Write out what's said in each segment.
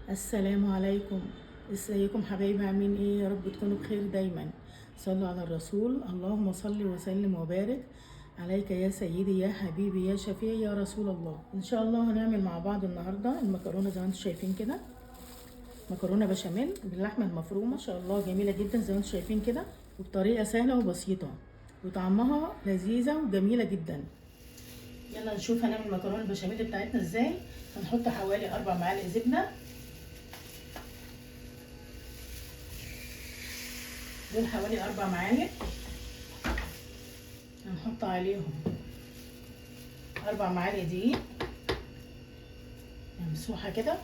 السلام عليكم. ازيكم حبايبي؟ عاملين ايه؟ يا رب تكونوا بخير دايما. صلوا على الرسول. اللهم صل وسلم وبارك عليك يا سيدي يا حبيبي يا شفيعي يا رسول الله. ان شاء الله هنعمل مع بعض النهارده المكرونه زي ما انتم شايفين كده، مكرونه بشاميل باللحمه المفرومه. ما شاء الله جميله جدا زي ما انتم شايفين كده، وبطريقه سهله وبسيطه وطعمها لذيذه وجميله جدا. يلا نشوف هنعمل المكرونه البشاميل بتاعتنا ازاي. هنحط حوالي 4 معالق زبده، دول حوالي 4 معالق. هنحط عليهم 4 معالق دقيق ممسوحه كده.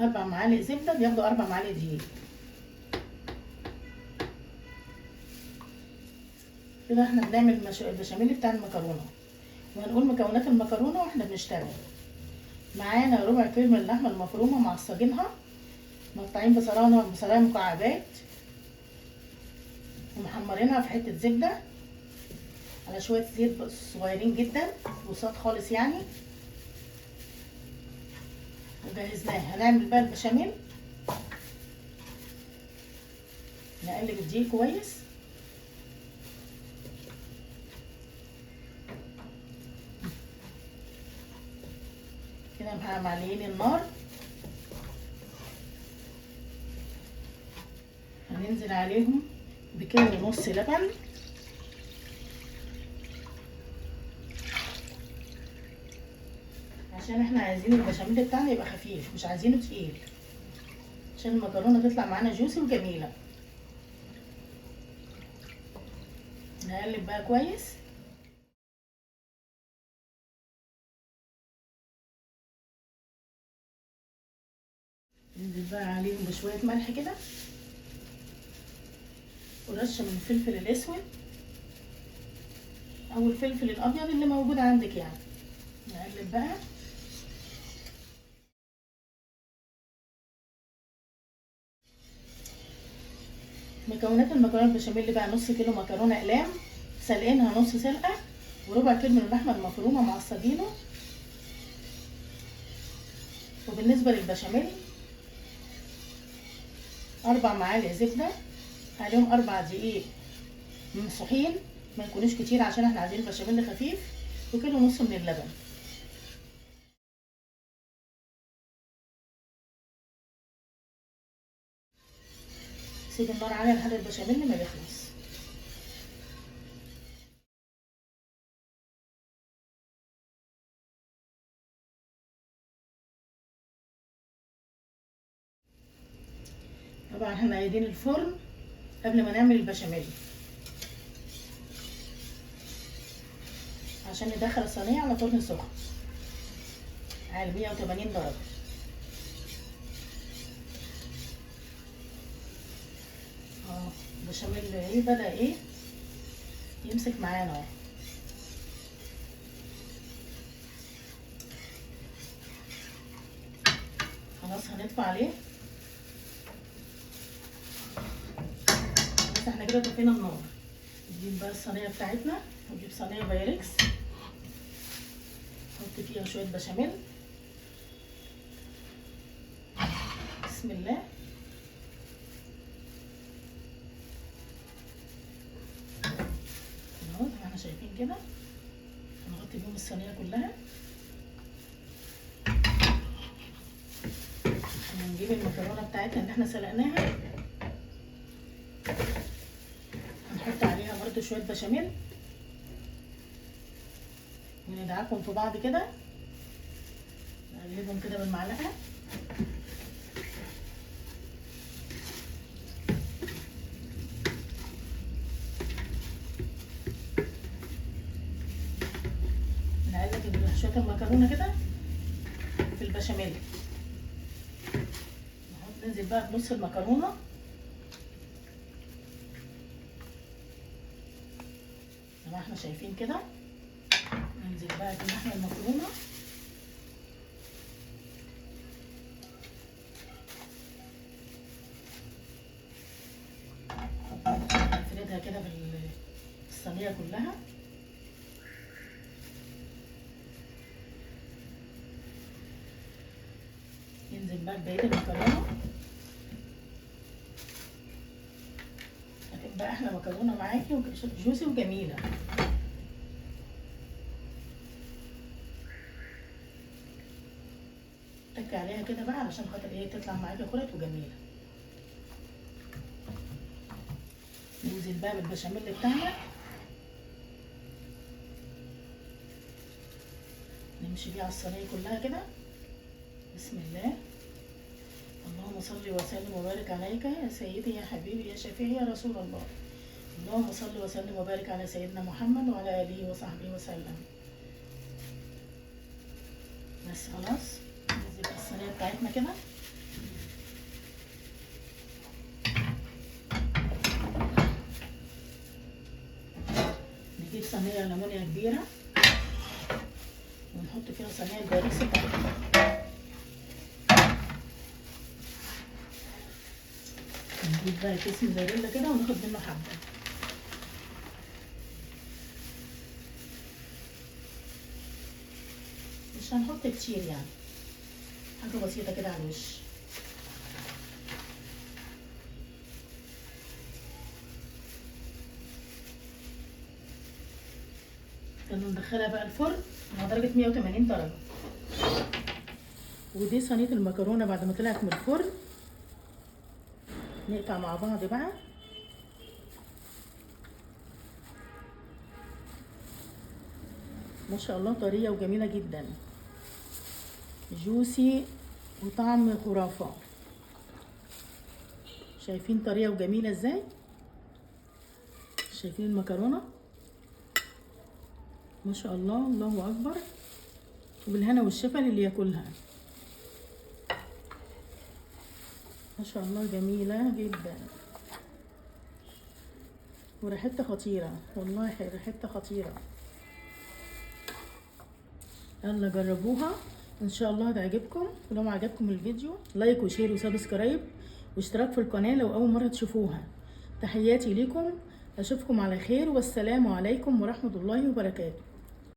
4 معالق زبده بياخدوا 4 معالق دقيق. كده احنا بنعمل البشاميل بتاع المكرونه، وهنقول مكونات المكرونه واحنا بنشتغل. معانا ربع كيلو من اللحمه المفرومه معصجينها، مقطعين بصلايه مكعبات، ومحمرينها في حته زبده على شويه زيت صغيرين جدا بساط خالص يعني. وجهزناها. هنعمل بقى البشاميل. نقلب الدقيق كويس. كده معليين النار. هننزل عليهم بكيلو ونص لبن، عشان احنا عايزين البشاميل بتاعنا يبقى خفيف، مش عايزينه تقيل، عشان المكرونه تطلع معانا جوسي وجميله. نقلب بقى كويس. ننزل بقى عليهم بشويه ملح كده، ورشه من الفلفل الاسود او الفلفل الابيض اللي موجود عندك يعني. نقلب بقى. مكونات المكرونه البشاميل بقى: نص كيلو مكرونه اقلام سلقينها نص سلقه، وربع كيلو من اللحمه المفرومه معصجينه. وبالنسبه للبشاميل 4 معالق زبده، عليهم 4 دقيق ممسوحين، ما يكونوش كتير عشان احنا عايزين البشاميل خفيف، وكيلو ونص من اللبن. سيب النار عاليه لحد البشاميل ما يخلص. طبعا احنا قايدين الفرن قبل ما نعمل البشاميل، عشان ندخل الصينيه على فرن سخن على 180 درجه. البشاميل ايه بدأ ايه يمسك معانا اهو. خلاص هنطفي عليه. بس احنا كده طفينا النار. نجيب بقى الصينيه بتاعتنا، نجيب صينيه بايركس، نحط فيها شويه بشاميل. بسم الله. اهو زي ما احنا شايفين كده، هنغطي بيهم الصينيه كلها. ونجيب المكرونه بتاعتنا اللي احنا سلقناها، هنحط عليها برده شويه بشاميل، وندعكم في بعض كده، نقلبهم كده بالمعلقه. نقلب شويه المكرونه كده في البشاميل. ننزل بقى بنص المكرونه، زي ما احنا شايفين كده. ننزل بقى باللحمه المفرومه، نفردها كده في الصينيه كلها. ننزل بقى ببقية المكرونة. هتبقى احلى مكرونة معاكي جوسي وجميلة. تكي عليها كده بقى علشان خاطر ايه تطلع معاكي خلط وجميلة. ننزل بقى بالبشاميل بتاعنا، نمشي بيه على الصينية كلها كده. بسم الله. اللهم صل وسلم وبارك عليك يا سيدي يا حبيبي يا شفيعي يا رسول الله. اللهم صل وسلم وبارك على سيدنا محمد وعلى آله وصحبه وسلم. بس خلاص ننزل الصينية بتاعتنا كده. نجيب صينية ألمونيا كبيرة ونحط فيها صينية الباريس بتاعتنا. نجيب بقى كيس موزاريلا كده وناخد منه حبة. مش هنحط كتير يعني، حاجة بسيطة كده على الوش. يلا ندخلها بقى الفرن على درجة 180 درجة. ودي صينية المكرونة بعد ما طلعت من الفرن. نقطع مع بعض بقى. ما شاء الله طرية وجميلة جدا، جوسي وطعم خرافة. شايفين طرية وجميلة ازاي؟ شايفين المكرونة؟ ما شاء الله، الله اكبر. وبالهنا والشفا اللي ياكلها. ما شاء الله جميلة جدا وريحتها خطيرة، والله ريحتها خطيرة. يلا جربوها ان شاء الله هتعجبكم. ولو عجبكم الفيديو لايك وشير وسبسكرايب واشتراك في القناة لو اول مرة تشوفوها. تحياتي ليكم، اشوفكم على خير والسلام عليكم ورحمة الله وبركاته.